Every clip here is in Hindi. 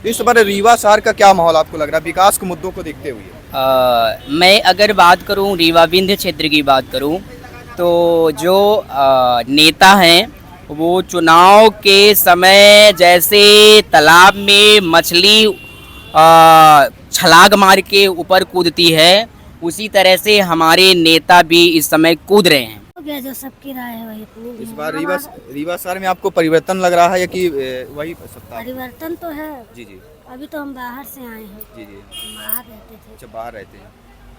तो इस बार रीवा शहर का क्या माहौल आपको लग रहा है विकास के मुद्दों को देखते हुए? मैं अगर बात करूं रीवा विंध्य क्षेत्र की बात करूं तो जो नेता हैं वो चुनाव के समय जैसे तालाब में मछली छलांग मार के ऊपर कूदती है उसी तरह से हमारे नेता भी इस समय कूद रहे हैं। जो सबकी राय है वही अपनी इस बार रीवा शहर में आपको परिवर्तन लग रहा है या कि वही सत्ता? परिवर्तन तो है। जी जी अभी तो हम बाहर से आए हैं। जी जी। बाहर रहते थे। अच्छा, बाहर रहते हैं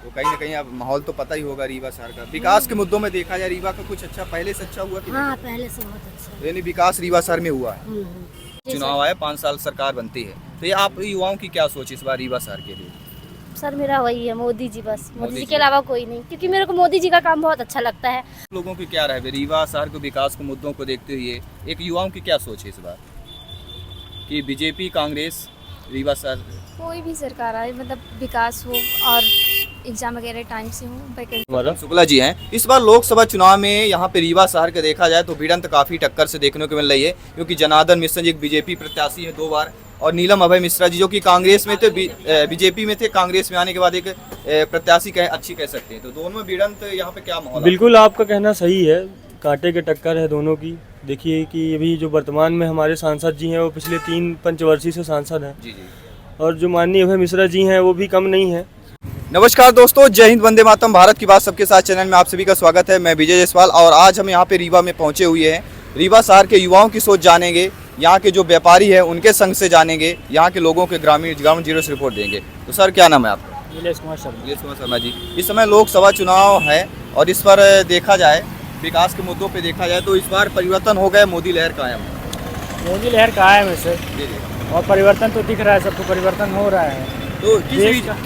तो कहीं ना कहीं अब माहौल तो पता ही होगा रीवा शहर का। विकास के मुद्दों में देखा जाए रीवा का कुछ अच्छा पहले से अच्छा हुआ कि हाँ, पहले से बहुत अच्छा। यानी विकास रीवा शहर में हुआ है। चुनाव आए 5 साल सरकार बनती है तो ये आप युवाओं की क्या सोच इस बार रीवा शहर के लिए? सर मेरा वही है मोदी जी, बस मोदी जी के अलावा कोई नहीं, क्योंकि मेरे को मोदी जी का काम बहुत अच्छा लगता है। लोगों की क्या राय है रीवा शहर के विकास के मुद्दों को देखते हुए एक युवाओं की क्या सोच है इस बार कि बीजेपी कांग्रेस रीवा शहर? कोई भी सरकार आए मतलब विकास हो और एग्जाम वगैरह टाइम से हो। शुक्ला जी हैं। इस बार लोकसभा चुनाव में यहाँ पे रीवा शहर का देखा जाए तो भिड़ंत काफी टक्कर से देखने को मिल रही है क्योंकि जनार्दन मिश्रा जी एक बीजेपी प्रत्याशी है 2 बार और नीलम अभय मिश्रा जी जो कि कांग्रेस में थे बीजेपी में थे, कांग्रेस में आने के बाद एक प्रत्याशी अच्छी कह सकते हैं। तो दोनों में भिड़ंत यहाँ पे क्या माहौल? बिल्कुल आपका कहना सही है, कांटे के टक्कर है दोनों की। देखिए कि अभी जो वर्तमान में हमारे सांसद जी हैं वो पिछले 3 पंचवर्षीय से सांसद हैं। जी जी। और जो माननीय अभय मिश्रा जी हैं वो भी कम नहीं है। नमस्कार दोस्तों, जय हिंद, वंदे मातरम, भारत की बात सबके साथ चैनल में आप सभी का स्वागत है। मैं विजय जायसवाल और आज हम यहाँ पे रीवा में पहुँचे हुए हैं। रीवा शहर के युवाओं की सोच जानेंगे, यहाँ के जो व्यापारी हैं उनके संग से जानेंगे, यहाँ के लोगों के ग्राउंड जीरो से रिपोर्ट देंगे। तो सर क्या नाम है आपका? नीलेश कुमार शर्मा जी। इस समय लोकसभा चुनाव है और इस पर देखा जाए विकास के मुद्दों पे देखा जाए तो इस बार परिवर्तन हो गया, मोदी लहर कायम। मोदी लहर कायम है सर, और परिवर्तन तो दिख रहा है, सबको परिवर्तन हो रहा है। तो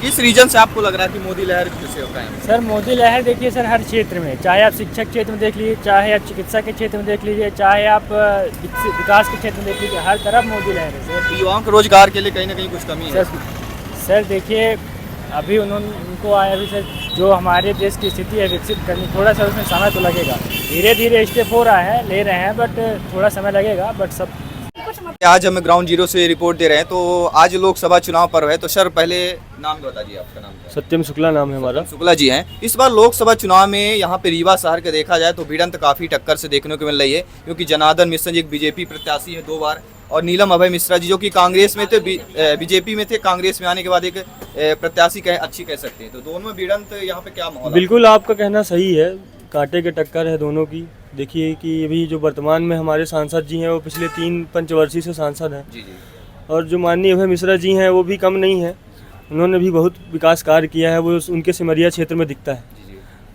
किस रीजन से आपको लग रहा है कि मोदी लहर कैसे कायम? सर मोदी लहर देखिए सर हर क्षेत्र में, चाहे आप शिक्षक क्षेत्र में देख लीजिए, चाहे आप चिकित्सा के क्षेत्र में देख लीजिए, चाहे आप विकास के क्षेत्र में देख लीजिए, हर तरफ मोदी लहर है सर। युवाओं के रोजगार के लिए कहीं ना कहीं कुछ कमी है सर देखिए अभी उनको आया अभी सर जो हमारे देश की स्थिति है विकसित करनी, थोड़ा सा उसमें समय तो लगेगा। धीरे धीरे स्टेप हो रहा है, ले रहे हैं, बट थोड़ा समय लगेगा। बट सब आज हम ग्राउंड जीरो से रिपोर्ट दे रहे हैं। तो आज लोकसभा चुनाव पर्व है तो सर पहले नाम बता दीजिए, आपका नाम? सत्यम शुक्ला नाम है हमारा। शुक्ला जी हैं। इस बार लोकसभा चुनाव में यहाँ पे रीवा शहर का देखा जाए तो भिड़ंत काफी टक्कर से देखने को मिल रही है क्योंकि जनार्दन मिश्रा जी एक बीजेपी प्रत्याशी है 2 बार और नीलम अभय मिश्रा जी जो कि कांग्रेस में थे बीजेपी में थे, कांग्रेस में आने के बाद एक प्रत्याशी अच्छी कह सकते हैं। तो दोनों में भिड़ंत यहाँ पे क्या माहौल? बिल्कुल आपका कहना सही है, कांटे के टक्कर है दोनों की। देखिए कि अभी जो वर्तमान में हमारे सांसद जी हैं वो पिछले 3 पंचवर्षीय से सांसद हैं। जी जी। और जो माननीय अभय मिश्रा जी हैं वो भी कम नहीं है, उन्होंने भी बहुत विकास कार्य किया है, वो उनके सिमरिया क्षेत्र में दिखता है।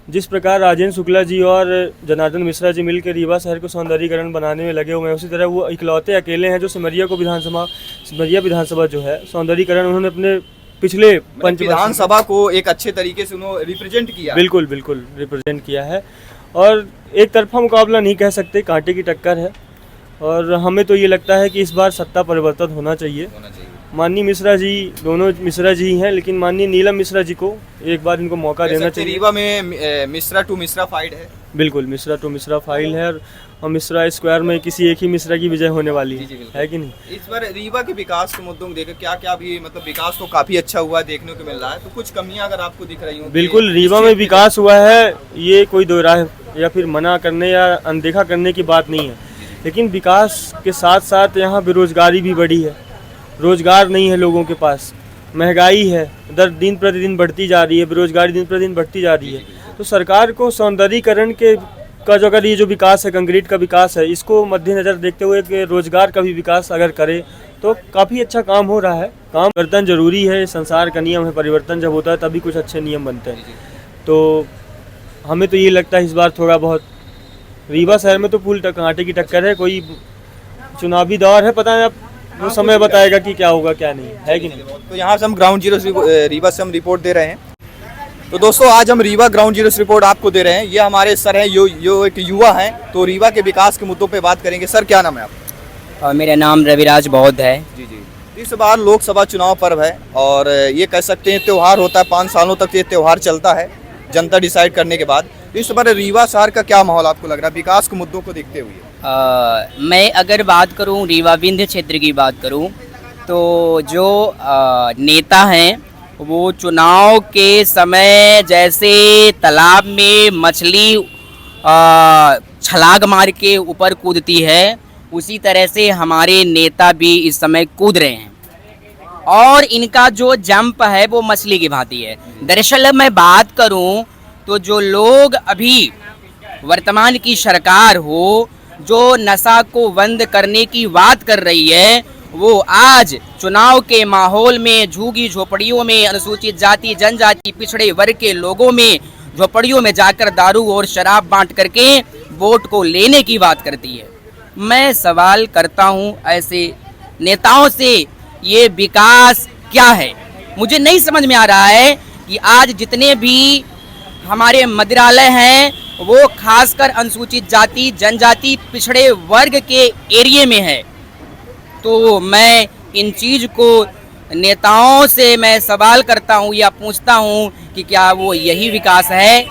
जिस प्रकार राजेंद्र शुक्ला जी और जनार्दन मिश्रा जी मिलकर रीवा शहर को सौंदर्यीकरण बनाने में लगे हुए हैं, उसी तरह वो इकलौते अकेले हैं जो सिमरिया विधानसभा जो है सौंदर्यीकरण उन्होंने अपने पिछले विधानसभा को एक अच्छे तरीके से उन्होंने रिप्रेजेंट किया। बिल्कुल रिप्रेजेंट किया है और एक तरफा मुकाबला नहीं कह सकते, कांटे की टक्कर है। और हमें तो ये लगता है कि इस बार सत्ता परिवर्तन होना चाहिए। माननीय मिश्रा जी, दोनों मिश्रा जी हैं, लेकिन माननीय नीलम मिश्रा जी को एक बार इनको मौका देना चाहिए। रीवा में मिश्रा टू मिश्रा फाइट है। बिल्कुल मिश्रा टू मिश्रा फाइल है और मिश्रा स्क्वायर में किसी एक ही मिश्रा की विजय होने वाली है कि नहीं? इस बार रीवा के विकास के मुद्दों को देखकर क्या भी मतलब विकास तो काफी अच्छा हुआ देखने को मिल रहा है, तो कुछ कमियां अगर आपको दिख रही हो? बिल्कुल रीवा में विकास हुआ है, ये कोई दो राय या फिर मना करने या अनदेखा करने की बात नहीं है, लेकिन विकास के साथ साथ यहाँ बेरोजगारी भी बढ़ी है, रोजगार नहीं है लोगों के पास, महंगाई है दर दिन प्रतिदिन बढ़ती जा रही है, बेरोजगारी दिन प्रतिदिन बढ़ती जा रही है। तो सरकार को सौंदर्यीकरण का जो अगर ये जो विकास है, कंक्रीट का विकास है, इसको मद्देनजर देखते हुए कि रोजगार का भी विकास अगर करे तो काफ़ी अच्छा काम हो रहा है। काम परिवर्तन जरूरी है, संसार का नियम है, परिवर्तन जब होता है तभी कुछ अच्छे नियम बनते हैं। तो हमें तो ये लगता है इस बार थोड़ा बहुत रीवा शहर में तो फुल कांटे की टक्कर है। कोई चुनावी दौर है, पता नहीं वो समय बताएगा कि क्या होगा क्या नहीं, है कि नहीं? तो यहाँ से हम ग्राउंड जीरो रीवा से हम रिपोर्ट दे रहे हैं। तो दोस्तों आज हम रीवा ग्राउंड जीरो से रिपोर्ट आपको दे रहे हैं। ये हमारे सर हैं, यो एक युवा हैं, तो रीवा के विकास के मुद्दों पे बात करेंगे। सर क्या नाम है आपका? मेरा नाम रविराज बौद्ध है। जी जी। इस बार लोकसभा चुनाव पर्व है और ये कह सकते हैं त्यौहार होता है, 5 सालों तक ये त्यौहार चलता है जनता डिसाइड करने के बाद। इस बार रीवा शहर का क्या माहौल आपको लग रहा है विकास के मुद्दों को देखते हुए? मैं अगर बात करूं रीवा विंध्य क्षेत्र की बात करूं तो जो नेता हैं वो चुनाव के समय जैसे तालाब में मछली छलांग मार के ऊपर कूदती है, उसी तरह से हमारे नेता भी इस समय कूद रहे हैं और इनका जो जंप है वो मछली की भांति है। दरअसल मैं बात करूं तो जो लोग अभी वर्तमान की सरकार हो जो नशा को बंद करने की बात कर रही है, वो आज चुनाव के माहौल में झुग्गी झोपड़ियों में अनुसूचित जाति जनजाति पिछड़े वर्ग के लोगों में झोपड़ियों में जाकर दारू और शराब बांट करके वोट को लेने की बात करती है। मैं सवाल करता हूं ऐसे नेताओं से, ये विकास क्या है? मुझे नहीं समझ में आ रहा है कि आज जितने भी हमारे मंदिरालय हैं वो खासकर अनुसूचित जाति जनजाति पिछड़े वर्ग के एरिए में है। तो मैं इन चीज़ को नेताओं से मैं सवाल करता हूँ या पूछता हूँ कि क्या वो यही विकास है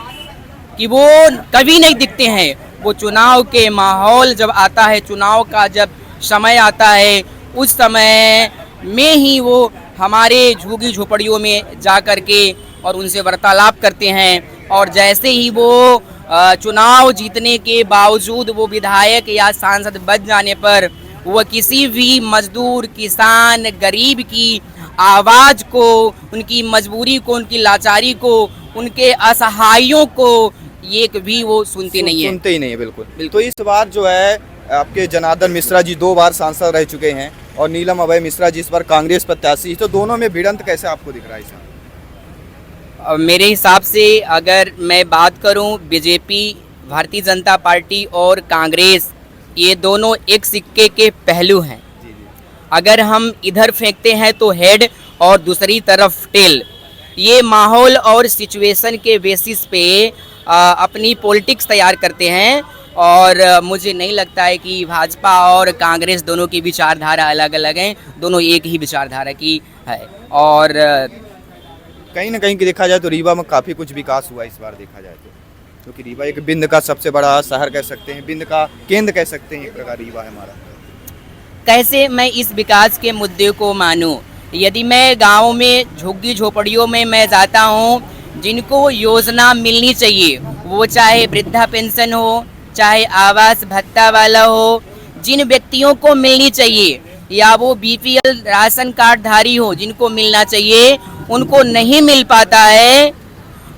कि वो कभी नहीं दिखते हैं। वो चुनाव के माहौल जब आता है, चुनाव का जब समय आता है, उस समय में ही वो हमारे झुग्गी झोपड़ियों में जा कर के और उनसे वार्तालाप करते हैं और जैसे ही वो चुनाव जीतने के बावजूद वो विधायक या सांसद बन जाने पर वह किसी भी मजदूर किसान गरीब की आवाज़ को, उनकी मजबूरी को, उनकी लाचारी को, उनके असहायों को एक भी वो सुनते नहीं है। सुनते ही नहीं है, बिल्कुल। तो इस बार जो है आपके जनार्दन मिश्रा जी 2 बार सांसद रह चुके हैं और नीलम अभय मिश्रा जी इस बार कांग्रेस प्रत्याशी, तो दोनों में भिड़ंत कैसे आपको दिख रहा है? मेरे हिसाब से अगर मैं बात करूं, बीजेपी भारतीय जनता पार्टी और कांग्रेस ये दोनों एक सिक्के के पहलू हैं। अगर हम इधर फेंकते हैं तो हेड और दूसरी तरफ टेल। ये माहौल और सिचुएशन के बेसिस पे अपनी पॉलिटिक्स तैयार करते हैं और मुझे नहीं लगता है कि भाजपा और कांग्रेस दोनों की विचारधारा अलग अलग हैं, दोनों एक ही विचारधारा की है। और कहीं ना कहीं देखा जाए तो रीवा में काफ़ी कुछ विकास हुआ इस बार देखा जाए तो, क्योंकि रीवा एक बिंद का सबसे बड़ा शहर कह सकते हैं, बिंद का केंद्र कह सकते हैं, एक प्रकार रीवा है हमारा। कैसे मैं इस विकास के मुद्दे को मानूं? यदि मैं गाँव में झुग्गी झोपड़ियों में मैं जाता हूं, जिनको योजना मिलनी चाहिए, वो चाहे वृद्धा पेंशन हो, चाहे आवास भत्ता वाला हो, जिन व्यक्तियों को मिलनी चाहिए, या वो बीपीएल राशन कार्ड धारी हो जिनको मिलना चाहिए, उनको नहीं मिल पाता है।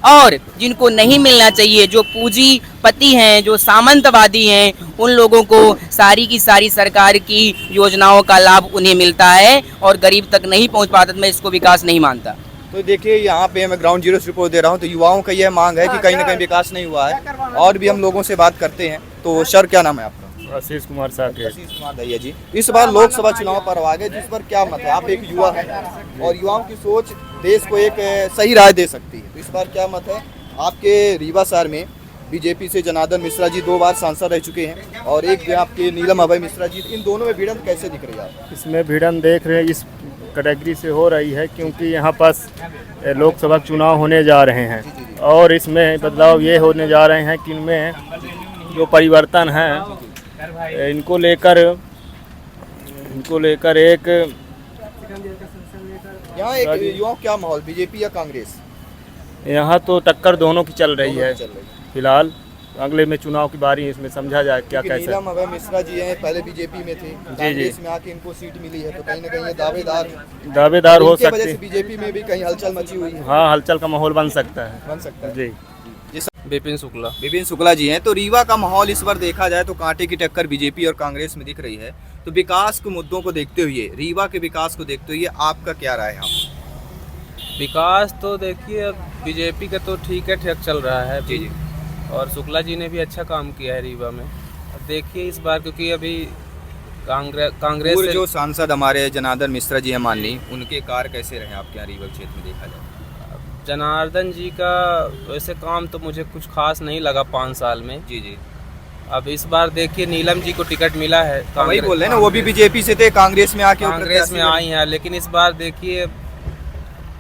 और जिनको नहीं मिलना चाहिए, जो पूंजीपति हैं, जो सामंतवादी हैं, उन लोगों को सारी की सारी सरकार की योजनाओं का लाभ उन्हें मिलता है और गरीब तक नहीं पहुंच पाता। मैं इसको विकास नहीं मानता। तो देखिए यहाँ पे मैं ग्राउंड जीरो से रिपोर्ट दे रहा हूँ, तो युवाओं का यह मांग है कि कहीं ना कहीं विकास नहीं हुआ है। और भी हम लोगों से बात करते हैं। तो सर क्या नाम है आपका? आशीष कुमार साहब। आशीष कुमार दैया जी, इस बार लोकसभा चुनाव पर आ गए, जिस पर क्या मत है? आप एक युवा हैं और युवाओं की सोच देश को एक सही राय दे सकती है, तो इस बार क्या मत है आपके रीवा शहर में? बीजेपी से जनार्दन मिश्रा जी 2 बार सांसद रह चुके हैं और एक जो आपके नीलम अभय मिश्रा जी, इन दोनों में भिड़ंत कैसे दिख रही है? इसमें भिड़ंत देख रहे हैं इस कैटेगरी से हो रही है क्योंकि यहाँ पास लोकसभा चुनाव होने जा रहे हैं और इसमें बदलाव ये होने जा रहे हैं कि इनमें जो परिवर्तन हैं इनको लेकर एक यहाँ एक युवाओं क्या माहौल, बीजेपी या कांग्रेस? यहाँ तो टक्कर दोनों की चल रही है फिलहाल। अगले में चुनाव की बारी, इसमें समझा जाए क्या कैसे। नीलम अभय मिश्रा जी हैं, पहले बीजेपी में थे, कांग्रेस में आके इनको सीट मिली है, तो कहीं ना कहीं ये दावेदार हो सकते हैं। बीजेपी में भी कहीं हलचल मची हुई है। हाँ, हलचल का माहौल बन सकता है जी। विपिन शुक्ला जी हैं। तो रीवा का माहौल इस बार देखा जाए तो कांटे की टक्कर बीजेपी और कांग्रेस में दिख रही है। तो विकास के मुद्दों को देखते हुए, रीवा के विकास को देखते हुए आपका क्या राय है? विकास तो देखिए अब बीजेपी का तो ठीक चल रहा है जी जी, और शुक्ला जी ने भी अच्छा काम किया है रीवा में। अब देखिए इस बार, क्योंकि अभी कांग्रेस जो सांसद हमारे जनार्दन मिश्रा जी हैं माननीय, उनके कार्य कैसे रहे आपके यहाँ रीवा क्षेत्र में देखा जाए? जनार्दन जी का वैसे काम तो मुझे कुछ खास नहीं लगा 5 साल में। जी जी। अब इस बार देखिए नीलम जी को टिकट मिला है, वही बोल रहे हैं ना, वो भी बीजेपी से थे, कांग्रेस में आके कांग्रेस में आई हैं, लेकिन इस बार देखिए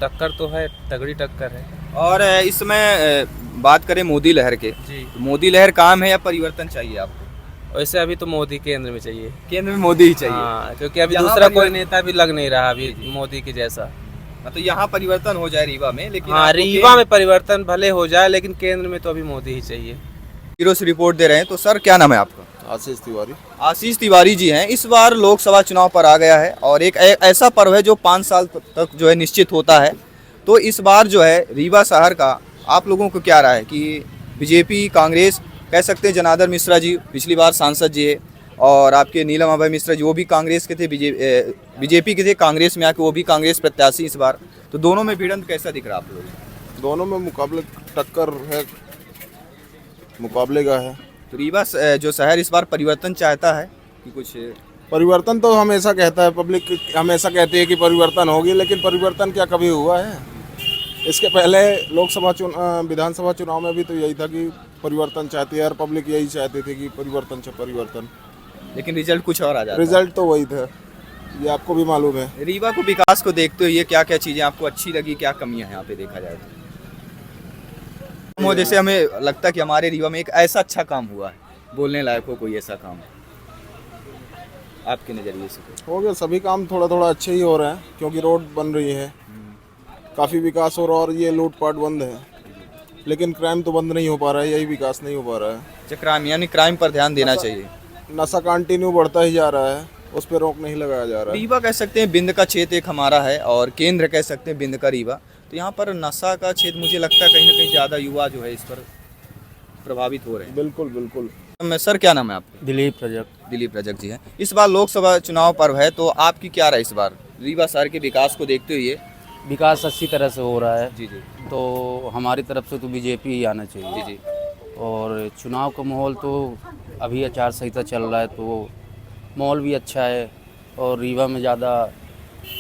टक्कर तो है, तगड़ी टक्कर है। और इस समय बात करें मोदी लहर के, जी, मोदी लहर काम है या परिवर्तन चाहिए आपको? वैसे अभी तो मोदी केंद्र में चाहिए। केंद्र में मोदी ही चाहिए। हाँ, क्योंकि अभी यहाँ दूसरा कोई परिवर्तन- नेता भी लग नहीं रहा अभी मोदी के जैसा। तो यहाँ परिवर्तन हो जाए रीवा में, लेकिन हाँ, आपको रीवा में परिवर्तन भले हो जाए लेकिन केंद्र में तो अभी मोदी ही चाहिए। ब्यूरो से रिपोर्ट दे रहे हैं। तो सर क्या नाम है आपका? आशीष तिवारी। आशीष तिवारी जी हैं। इस बार लोकसभा चुनाव पर आ गया है और एक ऐसा पर्व है जो 5 साल तक जो है निश्चित होता है। तो इस बार जो है रीवा शहर का आप लोगों को क्या राय है कि बीजेपी, कांग्रेस, कह सकते हैं जनार्दन मिश्रा जी पिछली बार सांसद जी है और आपके नीलम अभय मिश्रा जी वो भी कांग्रेस के थे, बीजेपी के थे, कांग्रेस में आके वो भी कांग्रेस प्रत्याशी इस बार। तो दोनों में भिड़ंत कैसा दिख रहा है आप लोगों को? दोनों में मुकाबले टक्कर है, मुकाबले का है। तो रीवा जो शहर इस बार परिवर्तन चाहता है कि कुछ परिवर्तन तो हमेशा कहता है, पब्लिक हमेशा कहती है कि परिवर्तन होगी, लेकिन परिवर्तन क्या कभी हुआ है? इसके पहले लोकसभा विधानसभा चुनाव में भी तो यही था कि परिवर्तन चाहती है और पब्लिक यही चाहती थी कि परिवर्तन से परिवर्तन, लेकिन रिजल्ट कुछ और आ जाता है। रिजल्ट तो वही था, ये आपको भी मालूम है। रीवा को विकास को देखते हुए क्या क्या चीज़ें आपको अच्छी लगी, क्या कमियां हैं यहाँ पे देखा जाए तो? जैसे हमें लगता है कि हमारे रीवा में एक ऐसा अच्छा काम हुआ है, बोलने लायक हो कोई ऐसा काम आपके नज़रिए से? हो गया, सभी काम थोड़ा थोड़ा अच्छे ही हो रहे हैं क्योंकि रोड बन रही है, काफ़ी विकास हो रहा है और ये लूटपाट बंद है, लेकिन क्राइम तो बंद नहीं हो पा रहा है, यही विकास नहीं हो पा रहा है। क्राइम यानी क्राइम पर ध्यान देना चाहिए। नशा कंटिन्यू बढ़ता ही जा रहा है, उस पर रोक नहीं लगाया जा रहा है। रीवा कह सकते हैं बिंद का क्षेत्र एक हमारा है और केंद्र कह सकते हैं बिंद का रीवा। तो यहाँ पर नशा का क्षेत्र मुझे लगता है कहीं ना कहीं ज़्यादा युवा जो है इस पर प्रभावित हो रहे हैं। बिल्कुल बिल्कुल। सर क्या नाम है आपका? दिलीप रजक। दिलीप रजक जी हैं। इस बार लोकसभा चुनाव पर्व है तो आपकी क्या राय इस बार रीवा शहर के विकास को देखते हुए? विकास अच्छी तरह से हो रहा है, जी जी तो हमारी तरफ से तो बीजेपी ही आना चाहिए। जी जी। और चुनाव का माहौल तो अभी आचार संहिता चल रहा है तो माहौल भी अच्छा है और रीवा में ज़्यादा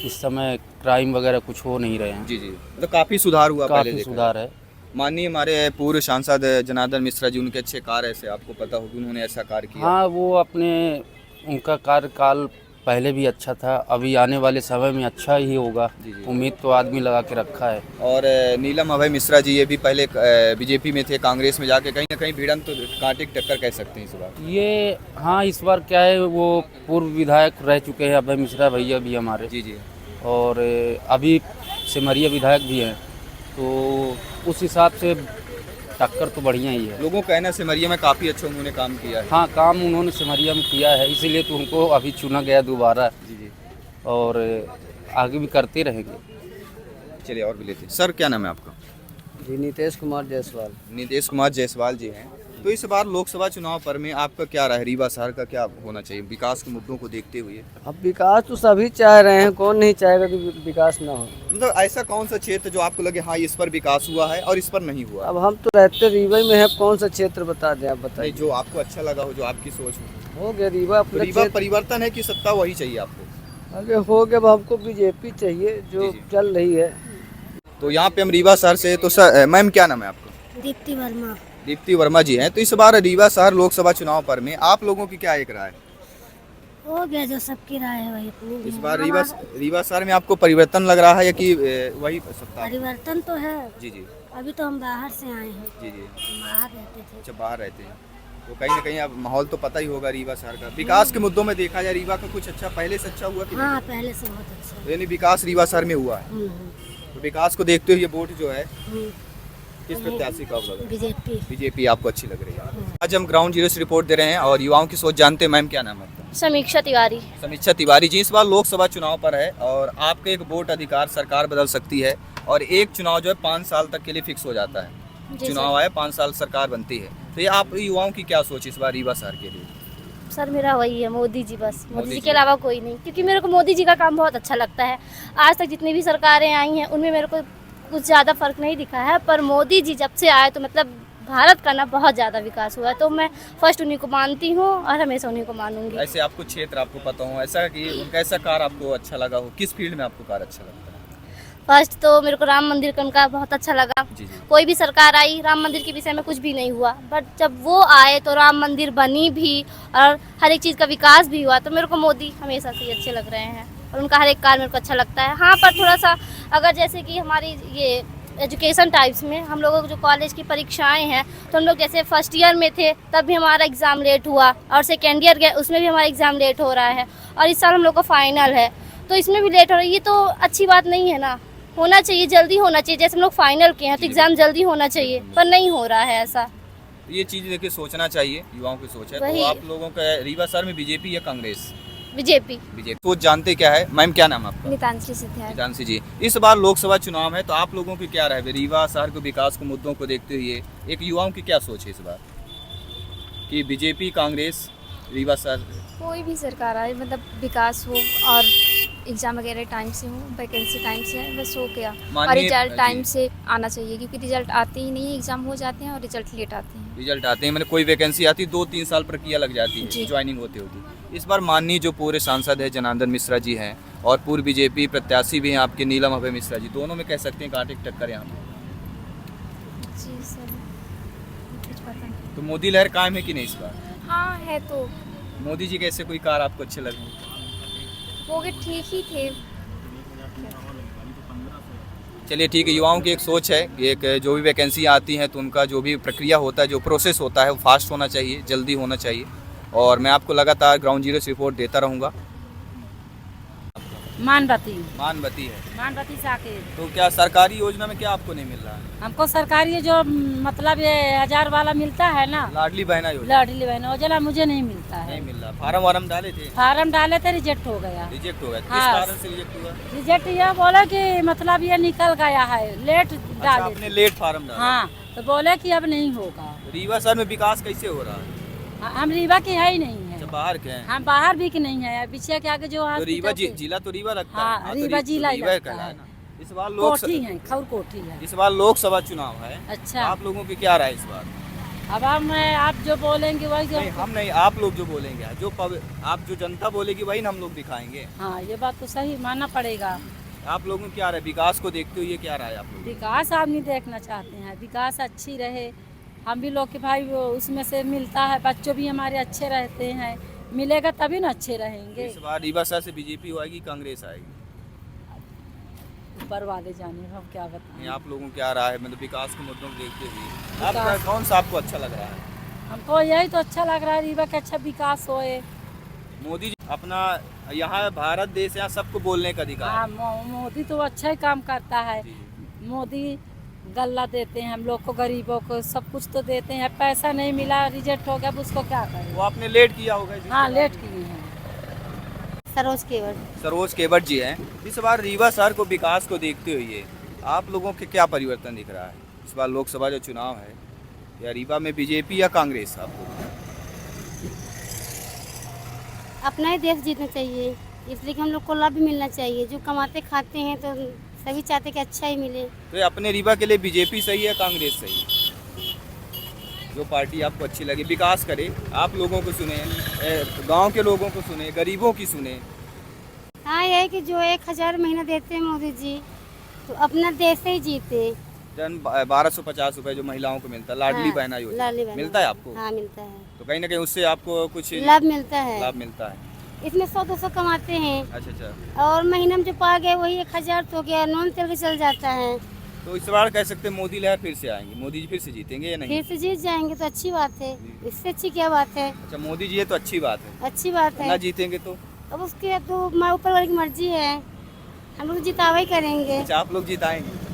इस समय क्राइम वगैरह कुछ हो नहीं रहे हैं। जी जी, तो काफ़ी सुधार हुआ, पहले काफ़ी देखा सुधार है। माननीय हमारे पूर्व सांसद जनार्दन मिश्रा जी, उनके अच्छे कार्य से आपको पता हो कि उन्होंने ऐसा कार्य किया। हाँ, वो उनका कार्यकाल पहले भी अच्छा था, अभी आने वाले समय में अच्छा ही होगा। जी जी। उम्मीद तो आदमी लगा के रखा है। और नीलम अभय मिश्रा जी ये भी पहले बीजेपी में थे, कांग्रेस में जाके कहीं ना कहीं भिड़ंत तो कांटे की टक्कर कह सकते हैं इस बार। ये हाँ, इस बार क्या है, वो पूर्व विधायक रह चुके हैं अभय मिश्रा भैया भी हमारे, जी जी। और अभी सिमरिया विधायक भी हैं, तो उस हिसाब से टक्कर तो बढ़िया ही है। लोगों का कहना सिमरिया में काफ़ी अच्छा उन्होंने काम किया है। हाँ, काम उन्होंने सिमरिया में किया है, इसीलिए तो उनको अभी चुना गया दोबारा। जी जी। और आगे भी करते रहेंगे। चलिए और भी लेते हैं। सर क्या नाम है आपका? जी, नितेश कुमार जायसवाल। नितेश कुमार जायसवाल जी हैं। तो इस बार लोकसभा चुनाव पर में आपका क्या राय, रीवा शहर का क्या होना चाहिए विकास के मुद्दों को देखते हुए? अब विकास तो सभी चाह रहे हैं, कौन नहीं चाहेगा कि विकास ना हो। मतलब ऐसा कौन सा क्षेत्र जो आपको लगे हाँ इस पर विकास हुआ है और इस पर नहीं हुआ? अब हम तो रहते रीवा में है, कौन सा क्षेत्र बता दें, आप बताइए। जो आपको अच्छा लगा हो, जो आपकी सोच हो। हो गया रीवा तो अपने रीवा क्षेत्र। परिवर्तन है कि सत्ता वही चाहिए आपको? अरे हो गया, अब हमको बीजेपी चाहिए जो जी, जी। चल रही है। तो यहाँ पे हम रीवा शहर से, तो सर मैम क्या नाम है आपका? दीप्ति वर्मा। दीप्ति वर्मा जी हैं। तो इस बार रीवा शहर लोकसभा चुनाव पर में आप लोगों की क्या एक राय? हो गया, जो सबकी राय है वही अपनी भी इस है। बार हमारा रीवा शहर में आपको परिवर्तन लग रहा है या कि वही सत्ता? परिवर्तन तो है। जी जी अभी तो हम बाहर से आए हैं, जी जी। बाहर रहते थे। अच्छा, बाहर रहते हैं तो कहीं ना कहीं अब माहौल तो पता ही होगा रीवा शहर का। विकास के मुद्दों में देखा जाए रीवा का कुछ अच्छा पहले से अच्छा हुआ कि हाँ, पहले से बहुत अच्छा। नहीं? यानी विकास रीवा शहर में हुआ है। तो विकास को देखते हुए ये वोट जो है किस प्रत्याशी का होगा? बीजेपी। बीजेपी आपको अच्छी लग रही है। आज हम ग्राउंड जीरो से रिपोर्ट दे रहे हैं और युवाओं की सोच जानते हैं। मैम क्या नाम है आपका? समीक्षा तिवारी। समीक्षा तिवारी जी, इस बार लोकसभा चुनाव पर है और आपका एक वोट अधिकार, सरकार बदल सकती है और एक चुनाव जो है 5 साल तक के लिए फिक्स हो जाता है। जी चुनाव आए 5 साल सरकार बनती है। तो ये आप युवाओं की क्या सोच इस बार रीवा शहर के लिए? सर मेरा वही है, मोदी जी, बस मोदी जी जी। के अलावा कोई नहीं, क्योंकि मेरे को मोदी जी का काम बहुत अच्छा लगता है। आज तक जितनी भी सरकारें आई हैं उनमें मेरे को कुछ ज़्यादा फर्क नहीं दिखा है, पर मोदी जी जब से आए तो मतलब भारत का ना बहुत ज़्यादा विकास हुआ है। तो मैं फर्स्ट उन्हीं को मानती हूँ और हमेशा उन्हीं को मानूंगी। ऐसे आपको क्षेत्र आपको पता हो ऐसा कि उनका ऐसा कार्य आपको अच्छा लगा हो, किस फील्ड में आपको कार्य अच्छा लगता है? फर्स्ट तो मेरे को राम मंदिर का उनका बहुत अच्छा लगा। जी जी। कोई भी सरकार आई, राम मंदिर के विषय में कुछ भी नहीं हुआ, बट जब वो आए तो राम मंदिर बनी भी और हर एक चीज़ का विकास भी हुआ। तो मेरे को मोदी हमेशा से ही अच्छे लग रहे हैं और उनका हर एक कार्य मेरे को अच्छा लगता है। हाँ, पर थोड़ा सा अगर जैसे कि हमारी ये एजुकेशन टाइप्स में हम लोगों को जो कॉलेज की परीक्षाएं हैं, तो हम लोग जैसे फर्स्ट ईयर में थे तब भी हमारा एग्ज़ाम लेट हुआ, और सेकेंड ईयर गए उसमें भी हमारा एग्ज़ाम लेट हो रहा है, और इस साल हम लोग का फाइनल है तो इसमें भी लेट हो रहा है। ये तो अच्छी बात नहीं है ना, होना चाहिए, जल्दी होना चाहिए। जैसे हम लोग फाइनल किए हैं तो एग्ज़ाम जल्दी होना चाहिए, पर नहीं हो रहा है ऐसा। ये चीज़ देखिए सोचना चाहिए, युवाओं की सोच है। तो वही। आप लोगों का रीवा शहर में बीजेपी या कांग्रेस? बीजेपी। बीजेपी। तो जानते क्या है मैम, क्या नाम है आपका? नितांशी सिद्धार्थ। जानसी जी, इस बार लोकसभा चुनाव है तो आप लोगों की क्या राय है रीवा शहर के विकास के मुद्दों को देखते हुए? एक युवाओं की क्या सोच है इस बार कि बीजेपी कांग्रेस रीवा शहर? कोई भी सरकार आए, मतलब विकास हो और एग्जाम वगैरह टाइम से हो, वैकेंसी टाइम से है, बस हो गया। और माननीय- रिजल्ट टाइम जी। से आना चाहिए, क्योंकि रिजल्ट आते ही नहीं है, एग्जाम हो जाते हैं और रिजल्ट लेट आते हैं। रिजल्ट आते हैं, मैंने कोई वैकेंसी आती 2-3 साल प्रक्रिया लग जाती है जी। ज्वाइनिंग होते होती। इस बार माननीय जो पूरे सांसद है जनार्दन मिश्रा जी हैं और पूर्व बीजेपी प्रत्याशी भी हैं आपके नीलम अभय मिश्रा जी, दोनों में कह सकते हैं कांटे की टक्कर यहाँ पे। जी सर, कुछ पता नहीं। तो मोदी लहर कायम है कि नहीं इस बार? हाँ है तो, मोदी जी कैसे कोई कार आपको अच्छे लगे? वो भी ठीक ही थे। चलिए ठीक है, युवाओं की एक सोच है कि एक जो भी वैकेंसी आती हैं तो उनका जो भी प्रक्रिया होता है, जो प्रोसेस होता है वो फास्ट होना चाहिए, जल्दी होना चाहिए। और मैं आपको लगातार ग्राउंड जीरो से रिपोर्ट देता रहूँगा। मानवती मानवती है, मानवती साकेत। तो क्या सरकारी योजना में क्या आपको नहीं मिल रहा है? हमको सरकारी जो मतलब ये 1000 वाला मिलता है ना, लाडली बहना योजना लाडली बहन उजला, मुझे नहीं मिलता है। नहीं मिल रहा। फार्म वार्म डाले थे, फार्म डाले थे, रिजेक्ट हो गया। रिजेक्ट हो गया। किस हाँ। कारण से रिजेक्ट हुआ? रिजेक्ट ये बोले कि मतलब ये निकल गया है, लेट अच्छा, डाले आपने थे। लेट फार्म डाला। हाँ, तो बोले कि अब नहीं होगा। रीवा शहर में विकास कैसे हो रहा है? हम रीवा के है ही नहीं अच्छा, है, बाहर के हैं? हम बाहर भी के नहीं है, पीछे के आगे जो तो रीवा हॉस्पिटल के- जिला तो रीवा लगता हाँ, है। तो रीवा जिला ही रीवा लगता कहलाए है। ना। इस बार लोक कोठी है, खौर कोठी है। इस बार लोकसभा चुनाव है, अच्छा, आप लोगों की क्या राय इस बार? अब आप जो बोलेंगे वही जो। नहीं, हम नहीं, आप लोग जो बोलेंगे, आप जो जनता बोलेगी वही ना हम लोग दिखाएंगे। हाँ, ये बात तो सही मानना पड़ेगा। आप लोगों की क्या राय, विकास को देखते हुए क्या राय आप लोग? विकास आदमी देखना चाहते हैं, विकास अच्छी रहे, हम भी लोग के भाई वो उसमें से मिलता है, बच्चों भी हमारे अच्छे रहते हैं, मिलेगा तभी ना अच्छे रहेंगे। इस बार रीवा शहर से बीजेपी आएगी कांग्रेस आएगी? ऊपर वाले जाने, हम क्या बताएं। नहीं, आप लोगों की क्या राय है, मतलब विकास के मुद्दों को देखते हुए विकास- आपका कौन सा आपको अच्छा लग रहा है? हमको यही तो अच्छा लग रहा है, रीवा का अच्छा विकास होए। मोदी जी अपना यहाँ भारत देश, यहाँ सबको बोलने का अधिकार हाँ, है। मोदी तो अच्छा ही काम करता है। जी। मोदी गल्ला देते हैं हम लोग को, गरीबों को सब कुछ तो देते हैं। पैसा नहीं मिला, रिजेक्ट हो गया, अब उसको क्या करें। वो आपने लेट किया होगा जिसके हाँ, बाद। लेट किए हैं। सरोज केवल। सरोज केवट जी हैं। इस बार रीवा शहर को विकास को देखते हुए आप लोगों के क्या परिवर्तन दिख रहा है? इस बार लोकसभा जो चुनाव है, या रीवा में बीजेपी या कांग्रेस आपको? अपना ही देश जीतना चाहिए, इसलिए कि हम लोग को लाभ भी मिलना चाहिए। जो कमाते खाते हैं तो सभी चाहते कि अच्छा ही मिले। तो अपने रीवा के लिए बीजेपी सही है कांग्रेस सही है? जो पार्टी आपको अच्छी लगे, विकास करे, आप लोगों को सुने, गांव के लोगों को सुने, गरीबों की सुने। हाँ, ये है कि जो 1000 महीना देते हैं मोदी जी, तो अपना देश ही जीते। 1250 रुपए जो महिलाओं को मिलता है, लाडली हाँ, बहना योजना लाडली बहना। मिलता है आपको? हाँ, मिलता है। तो कहीं ना कहीं उससे आपको कुछ लाभ मिलता है। लाभ मिलता है। इसमें 100-200 कमाते हैं, अच्छा अच्छा। और महीना में जो पा गए वही 1000 तो गया, नॉन तेल के चल जाता है। तो इस बार कह सकते हैं मोदी लहर फिर से आएंगे, मोदी जी फिर से जीतेंगे या नहीं? फिर से जीत जाएंगे तो अच्छी बात है, इससे अच्छी क्या बात है। अच्छा, मोदी जी है तो अच्छी बात है। अच्छी बात ना है। जीतेंगे तो? अब उसके तो ऊपर वाले की मर्जी है, हम लोग जितावा ही करेंगे। अच्छा, आप लोग जिताएंगे?